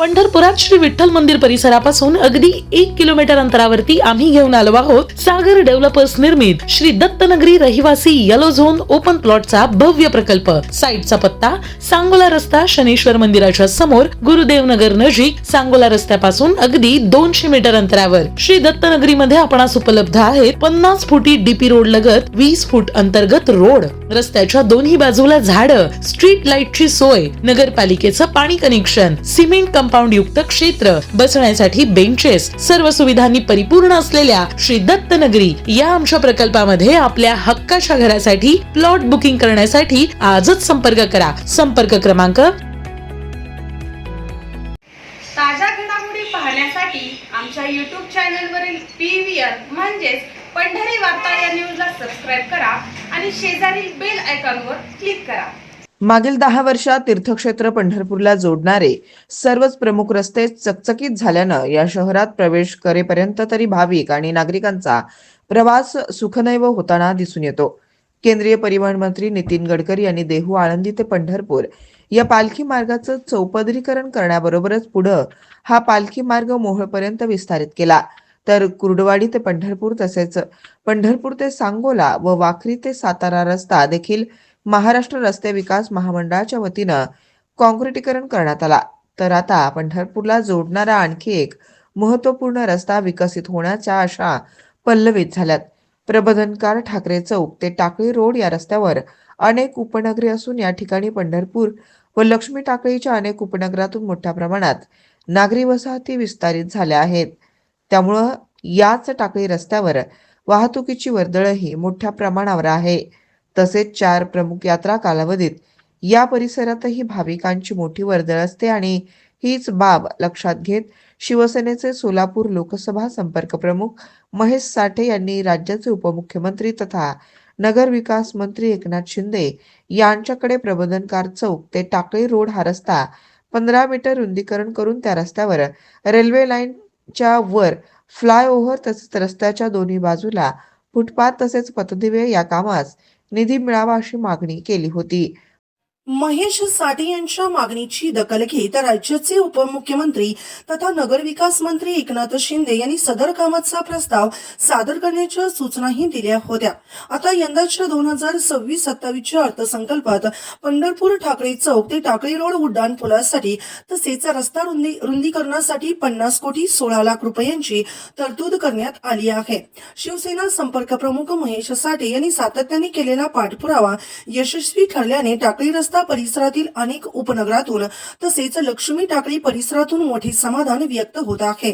पंढरपुरात श्री विठ्ठल मंदिर परिसरापासून अगदी 1 किलोमीटर अंतरावरती आम्ही घेऊन आलो आहोत सागर डेव्हलपर्स निर्मित श्री दत्तनगरी रहिवासी येलो झोन ओपन प्लॉटचा भव्य प्रकल्प। साईटचा पत्ता सांगोला रस्ता शनेश्वर मंदिराच्या समोर, गुरुदेव नगर नजीक, सांगोला रस्त्यापासून अगदी 200 मीटर अंतरावर। श्री दत्तनगरी मध्ये आपणास उपलब्ध आहेत 50 फुटी डीपी रोड लगत 20 फूट अंतर्गत रोड, रस्त्याच्या दोन्ही बाजूला झाडं, स्ट्रीट लाईटची सोय, नगरपालिकेचं पाणी कनेक्शन, सिमेंट कंपाऊंड युक्त क्षेत्र, बसण्यासाठी बेंचेस, सर्व सुविधांनी परिपूर्ण असलेल्या श्री दत्तनगरी या आमच्या प्रकल्पामध्ये आपल्या हक्काच्या घरासाठी प्लॉट बुकिंग करण्यासाठी आजच संपर्क करा। संपर्क क्रमांक ताज्या घडामोडी पाहण्यासाठी आमच्या YouTube चॅनलवरील PVR म्हणजेच पंढरी वार्ता या न्यूजला सबस्क्राइब करा आणि शेजारील बेल आयकॉनवर क्लिक करा। मागील 10 वर्षात तीर्थक्षेत्र पंढरपूरला जोडणारे सर्वच प्रमुख रस्ते चकचकीत झाल्यानं या शहरात प्रवेश करेपर्यंत तरी भाविक आणि नागरिकांचा प्रवास सुखनैव होताना दिसून येतो। केंद्रीय परिवहन मंत्री नितीन गडकरी यांनी देहू आळंदी ते पंढरपूर या पालखी मार्गाचं चौपदरीकरण करण्याबरोबरच पुढे हा पालखी मार्ग मोहोळपर्यंत विस्तारित केला, तर कुर्डवाडी ते पंढरपूर तसेच पंढरपूर ते सांगोला व वाखरी ते सातारा रस्ता देखील महाराष्ट्र रस्ते विकास महामंडळाच्या वतीनं काँक्रिटीकरण करण्यात आला। तर आता पंढरपूरला जोडणारा आणखी एक महत्त्वपूर्ण रस्ता विकसित होण्याच्या आशा पल्लवित झाल्यात। प्रबोधनकार ठाकरे चौक ते टाकळी रोड या रस्त्यावर अनेक उपनगरे असून या ठिकाणी पंढरपूर व लक्ष्मी टाकळीच्या अनेक उपनगरातून मोठ्या प्रमाणात नागरी वसाहती विस्तारित झाल्या आहेत। त्यामुळं याच टाकळी रस्त्यावर वाहतुकीची वर्दळही मोठ्या प्रमाणावर आहे। तसेच 4 प्रमुख यात्रा कालावधीत या परिसरातही भाविकांची मोठी वर्दळ असते आणि हीच बाब लक्षात घेत शिवसेनेचे सोलापूर लोकसभा संपर्क प्रमुख महेश साठे यांनी राज्याचे उपमुख्यमंत्री तथा नगर विकास मंत्री एकनाथ शिंदे यांच्याकडे प्रबोधनकार चौक ते टाकळी रोड हा रस्ता 15 मीटर रुंदीकरण करून त्या रस्त्यावर रेल्वे लाईनच्या वर फ्लायओव्हर तसेच रस्त्याच्या दोन्ही बाजूला फुटपाथ तसेच पथदिवे या कामास निधी मिळावा अशी मागणी केली होती। महेश साठे यांच्या मागणीची दखल घेत राज्याचे उपमुख्यमंत्री तथा नगरविकास मंत्री एकनाथ शिंदे यांनी सदर कामाचा प्रस्ताव सादर करण्याच्या सूचनाही दिल्या होत्या। आता यंदाच्या 2026-27 अर्थसंकल्पात पंढरपूर टाकळी चौक ते टाकळी रोड उड्डाण पुलासाठी तसेच रस्ता रुंदीकरणासाठी 50 कोटी 16 लाख रुपयांची तरतूद करण्यात आली आहे। शिवसेना संपर्क प्रमुख महेश साठे यांनी सातत्याने केलेला पाठपुरावा यशस्वी ठरल्याने टाकळी रस्ता परिसरातील अनेक उपनगरातून तसेच लक्ष्मी टाकळी परिसरातून मोठे समाधान व्यक्त होत आहे।